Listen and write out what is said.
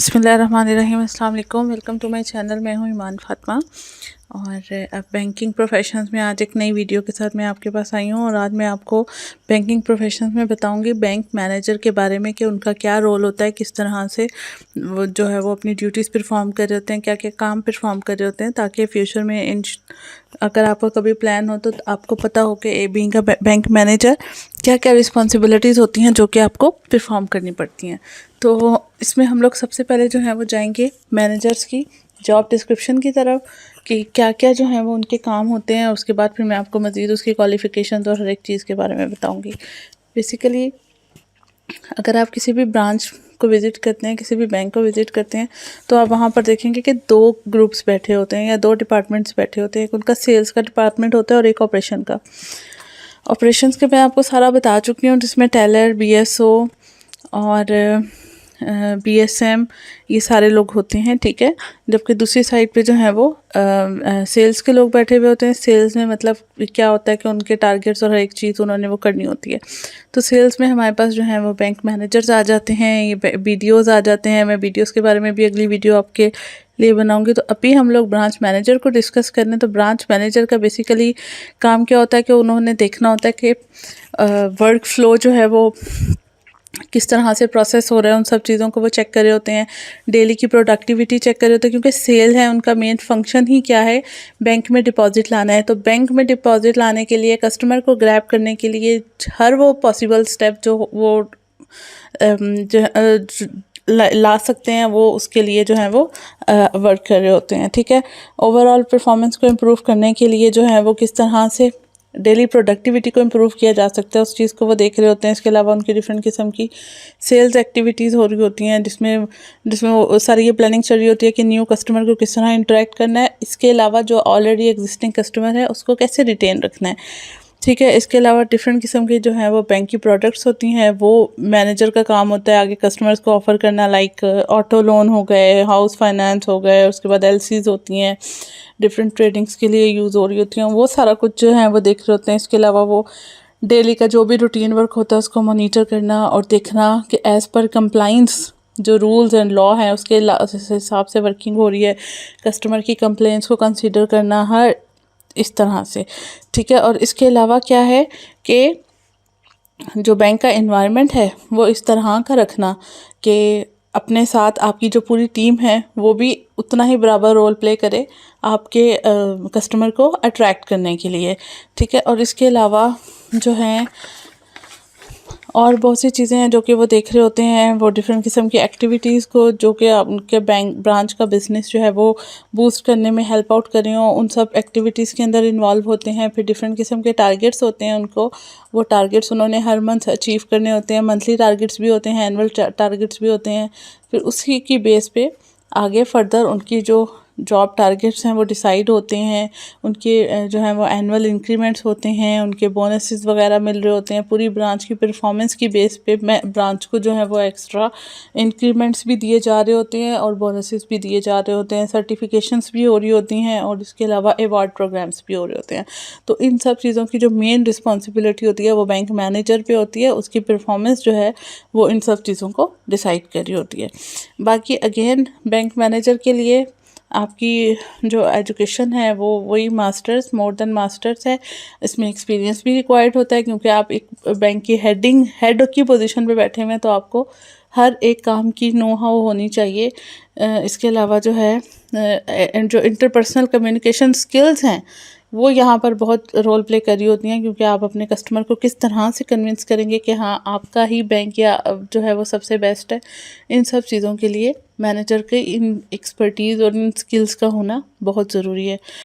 बिस्मिल्लाहिर्रहमानिर्रहीम, अस्सलाम वालेकुम। Welcome to my channel. मैं हूँ ईमान फ़ातिमा और अब बैंकिंग प्रोफेशंस में आज एक नई वीडियो के साथ मैं आपके पास आई हूँ। और आज मैं आपको बैंकिंग प्रोफेशंस में बताऊँगी बैंक मैनेजर के बारे में कि उनका क्या रोल होता है, किस तरह से वो जो है वो अपनी ड्यूटीज़ परफॉर्म कर रहे होते हैं, क्या क्या काम परफॉर्म कर रहे होते हैं, ताकि फ्यूचर में अगर आपका कभी प्लान हो तो आपको पता हो कि बीइंग अ बैंक मैनेजर क्या क्या रिस्पॉन्सिबिलिटीज़ होती हैं जो कि आपको परफॉर्म करनी पड़ती हैं। तो इसमें हम लोग सबसे पहले जो है वो जाएंगे मैनेजर्स की जॉब डिस्क्रिप्शन की तरफ कि क्या क्या जो है वो उनके काम होते हैं। उसके बाद फिर मैं आपको मज़ीद उसकी क्वालिफ़िकेशंस और हर एक चीज़ के बारे में बताऊंगी। बेसिकली अगर आप किसी भी ब्रांच को विज़िट करते हैं, किसी भी बैंक को विज़िट करते हैं, तो आप वहाँ पर देखेंगे कि दो ग्रुप्स बैठे होते हैं या दो डिपार्टमेंट्स बैठे होते हैं। एक उनका सेल्स का डिपार्टमेंट होता है और एक ऑपरेशन का। ऑपरेशंस के मैं आपको सारा बता चुकी हूँ, जिसमें टेलर, बीएसओ और बीएसएम ये सारे लोग होते हैं, ठीक है। जबकि दूसरी साइड पे जो है वो सेल्स के लोग बैठे हुए होते हैं। सेल्स में मतलब क्या होता है कि उनके टारगेट्स और हर एक चीज़ उन्होंने वो करनी होती है। तो सेल्स में हमारे पास जो है वो बैंक मैनेजर्स आ जाते हैं, ये बीडीओज़ आ जाते हैं। मैं बीडीओज़ के बारे में भी अगली वीडियो आपके लिए बनाऊंगी। तो अभी हम लोग ब्रांच मैनेजर को डिस्कस करने। तो ब्रांच मैनेजर का बेसिकली काम क्या होता है कि उन्होंने देखना होता है कि वर्क फ्लो जो है वो किस तरह से प्रोसेस हो रहा है, उन सब चीज़ों को वो चेक कर रहे होते हैं। डेली की प्रोडक्टिविटी चेक कर रहे होते हैं, क्योंकि सेल है उनका मेन फंक्शन ही क्या है, बैंक में डिपॉजिट लाना है। तो बैंक में डिपॉजिट लाने के लिए, कस्टमर को ग्रैब करने के लिए हर वो पॉसिबल स्टेप जो वो ला सकते हैं, वो उसके लिए जो है वो वर्क कर रहे होते हैं, ठीक है। ओवरऑल परफॉर्मेंस को इम्प्रूव करने के लिए जो है वो किस तरह से डेली प्रोडक्टिविटी को इम्प्रूव किया जा सकता है, उस चीज़ को वो देख रहे होते हैं। इसके अलावा उनकी डिफरेंट किस्म की सेल्स एक्टिविटीज़ हो रही होती हैं, जिसमें जिसमें वो सारी ये प्लानिंग चल रही होती है कि न्यू कस्टमर को किस तरह इंटरेक्ट करना है। इसके अलावा जो ऑलरेडी एग्जिस्टिंग कस्टमर है उसको कैसे रिटेन रखना है, ठीक है। इसके अलावा डिफरेंट किस्म की जो है वो बैंक की प्रोडक्ट्स होती हैं, वो मैनेजर का काम होता है आगे कस्टमर्स को ऑफ़र करना। लाइक ऑटो लोन हो गए, हाउस फाइनेंस हो गए, उसके बाद एलसीज होती हैं, डिफरेंट ट्रेडिंग्स के लिए यूज़ हो रही होती हैं, वो सारा कुछ जो है वो देख रहे होते हैं। इसके अलावा वो डेली का जो भी रूटीन वर्क होता है उसको मॉनिटर करना और देखना कि एज़ पर कंप्लाइंस जो रूल्स एंड लॉ हैं उसके हिसाब से वर्किंग हो रही है। कस्टमर की कंप्लेंट्स को कंसीडर करना, हर इस तरह से, ठीक है। और इसके अलावा क्या है कि जो बैंक का एनवायरनमेंट है वो इस तरह का रखना कि अपने साथ आपकी जो पूरी टीम है वो भी उतना ही बराबर रोल प्ले करे आपके कस्टमर को अट्रैक्ट करने के लिए, ठीक है। और इसके अलावा जो है और बहुत सी चीज़ें हैं जो कि वो देख रहे होते हैं। वो डिफरेंट किस्म की एक्टिविटीज़ को जो कि उनके बैंक ब्रांच का बिज़नेस जो है वो बूस्ट करने में हेल्प आउट कर रही हों, उन सब एक्टिविटीज़ के अंदर इन्वॉल्व होते हैं। फिर डिफरेंट किस्म के टारगेट्स होते हैं उनको, वो टारगेट्स उन्होंने हर मंथ अचीव करने होते हैं। मंथली टारगेट्स भी होते हैं, एनुअल टारगेट्स भी होते हैं। फिर उसी की बेस पे आगे फर्दर उनकी जो जॉब टारगेट्स हैं वो डिसाइड होते हैं। उनके जो है वो एनुअल इंक्रीमेंट्स होते हैं, उनके बोनसेस वगैरह मिल रहे होते हैं। पूरी ब्रांच की परफॉर्मेंस की बेस पे मैं ब्रांच को जो है वो एक्स्ट्रा इंक्रीमेंट्स भी दिए जा रहे होते हैं और बोनसेस भी दिए जा रहे होते हैं। सर्टिफिकेशंस भी हो रही होती हैं और इसके अलावा अवार्ड प्रोग्राम्स भी हो रहे होते हैं। तो इन सब चीज़ों की जो मेन रिस्पॉन्सिबिलिटी होती है वो बैंक मैनेजर पे होती है। उसकी परफॉर्मेंस जो है वो इन सब चीज़ों को डिसाइड कर रही होती है। बाकी अगेन बैंक मैनेजर के लिए आपकी जो एजुकेशन है वो वही मास्टर्स, मोर देन मास्टर्स है। इसमें एक्सपीरियंस भी रिक्वायर्ड होता है, क्योंकि आप एक बैंक की हेड की पोजीशन पे बैठे हुए हैं, तो आपको हर एक काम की नो हाउ होनी चाहिए। इसके अलावा जो है जो इंटरपर्सनल कम्युनिकेशन स्किल्स हैं वो यहाँ पर बहुत रोल प्ले कर रही होती हैं, क्योंकि आप अपने कस्टमर को किस तरह से कन्विंस करेंगे कि हाँ आपका ही बैंक या जो है वो सबसे बेस्ट है। इन सब चीज़ों के लिए मैनेजर के इन एक्सपर्टीज़ और इन स्किल्स का होना बहुत ज़रूरी है।